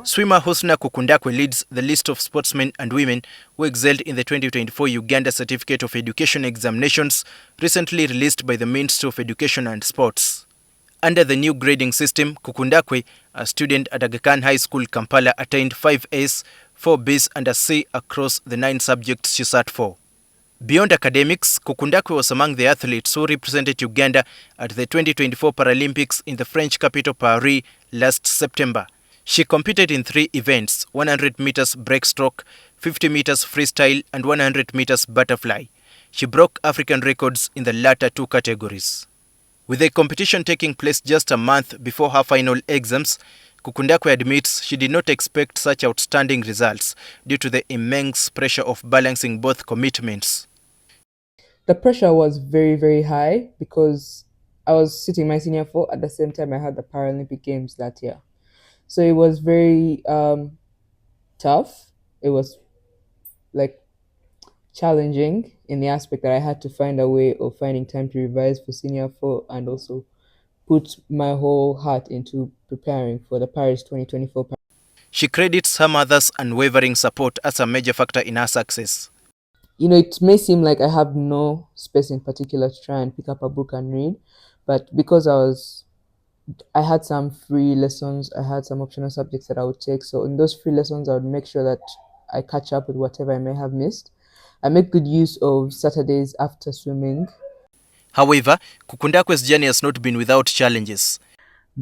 Swimmer Husna Kukundakwe leads the list of sportsmen and women who excelled in the 2024 Uganda Certificate of Education examinations recently released by the Ministry of Education and Sports. Under the new grading system, Kukundakwe, a student at Aga Khan High School, Kampala, attained 5 A's, 4 B's and a C across the 9 subjects she sat for. Beyond academics, Kukundakwe was among the athletes who represented Uganda at the 2024 Paralympics in the French capital Paris last September. She competed in 3 events: 100 meters breaststroke, 50 meters freestyle and 100 meters butterfly. She broke African records in the latter 2 categories. With the competition taking place just a month before her final exams, Kukundakwe admits she did not expect such outstanding results due to the immense pressure of balancing both commitments. The pressure was very, very high because I was sitting my senior 4 at the same time I had the Paralympic Games that year. So it was very tough. It was like challenging in the aspect that I had to find a way of finding time to revise for senior 4 and also put my whole heart into preparing for the Paris 2024. She credits her mother's unwavering support as a major factor in her success. You know, it may seem like I have no space in particular to try and pick up a book and read, but because I had some free lessons, I had some optional subjects that I would take. So in those free lessons, I would make sure that I catch up with whatever I may have missed. I make good use of Saturdays after swimming. However, Kukundakwe's journey has not been without challenges.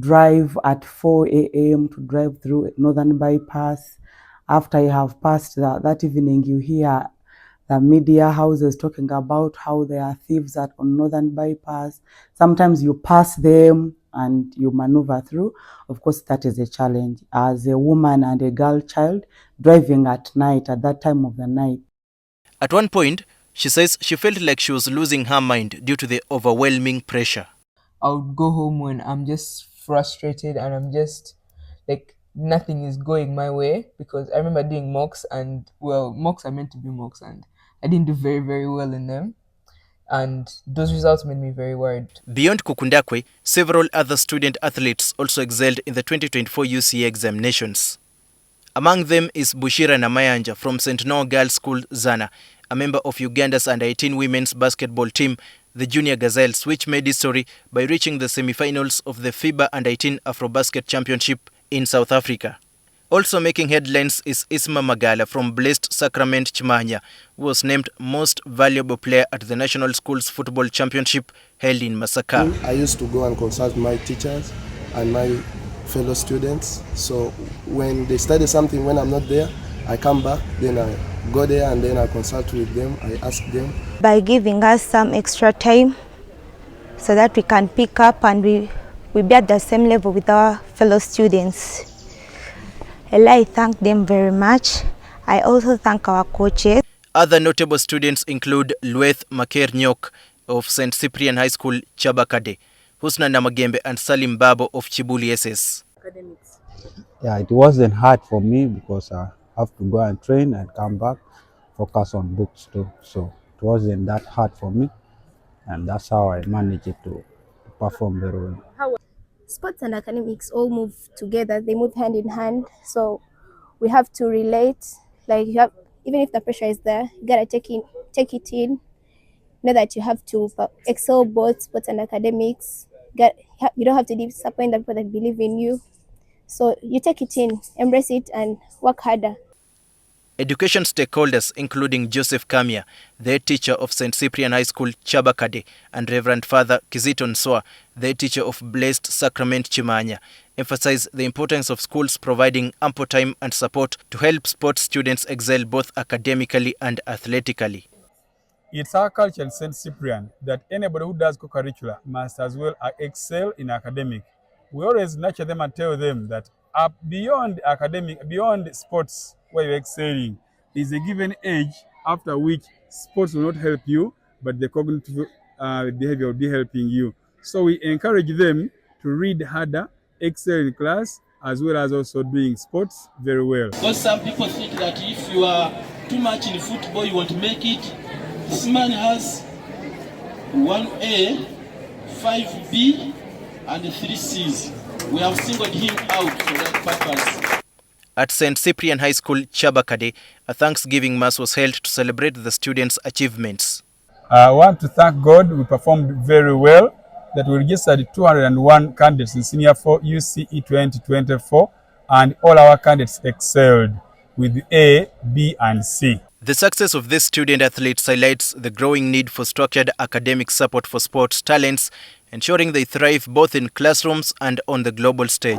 Drive at 4 a.m. to drive through Northern Bypass. After you have passed that evening, you hear the media houses talking about how there are thieves on Northern Bypass. Sometimes you pass them and you maneuver through. Of course, that is a challenge. As a woman and a girl child, driving at night, at that time of the night. At one point, she says she felt like she was losing her mind due to the overwhelming pressure. I would go home when I'm just frustrated and I'm just like nothing is going my way, because I remember doing mocks and, well, mocks are meant to be mocks and I didn't do very, very well in them. And those results made me very worried. Beyond Kukundakwe, several other student athletes also excelled in the 2024 UCA examinations. Among them is Bushira Namayanja from St. Noah Girls School, Zana, a member of Uganda's under-18 women's basketball team, the Junior Gazelles, which made history by reaching the semi-finals of the FIBA Under-18 Afrobasket Championship in South Africa. Also making headlines is Isma Magala from Blessed Sacrament Chimanya, who was named Most Valuable Player at the National Schools Football Championship held in Masaka. I used to go and consult my teachers and my fellow students. So when they study something, when I'm not there, I come back, then I go there and then I consult with them, I ask them. By giving us some extra time so that we can pick up and we be at the same level with our fellow students. I thank them very much. I also thank our coaches. Other notable students include Lueth Maker Nyok of St. Cyprian High School, Chabakade, Husna Namagembe and Salim Babo of Chibuli SS. Yeah, it wasn't hard for me because I have to go and train and come back, focus on books too. So it wasn't that hard for me, and that's how I managed to perform very well. Sports and academics all move together, they move hand in hand. So we have to relate, like even if the pressure is there, you gotta take it in. Know that you have to excel both sports and academics. You don't have to disappoint the people that believe in you. So you take it in, embrace it and work harder. Education stakeholders, including Joseph Kamia, the head teacher of St. Cyprian High School, Chabakade, and Reverend Father Kizito Nswa, the head teacher of Blessed Sacrament Chimanya, emphasize the importance of schools providing ample time and support to help sports students excel both academically and athletically. It's our culture in St. Cyprian that anybody who does co-curricular must as well excel in academic. We always nurture them and tell them that beyond academic, beyond sports where you're excelling, is a given age after which sports will not help you, but the cognitive behavior will be helping you. So we encourage them to read harder, excel in class, as well as also doing sports very well. Because some people think that if you are too much in football, you won't make it. This man has 1A, 5B, and 3 C's. We have singled him out for that purpose. At St. Cyprian High School, Chabakade, a Thanksgiving Mass was held to celebrate the students' achievements. I want to thank God we performed very well, that we registered 201 candidates in Senior 4 UCE 2024, and all our candidates excelled with A, B, and C. The success of these student athletes highlights the growing need for structured academic support for sports talents, ensuring they thrive both in classrooms and on the global stage.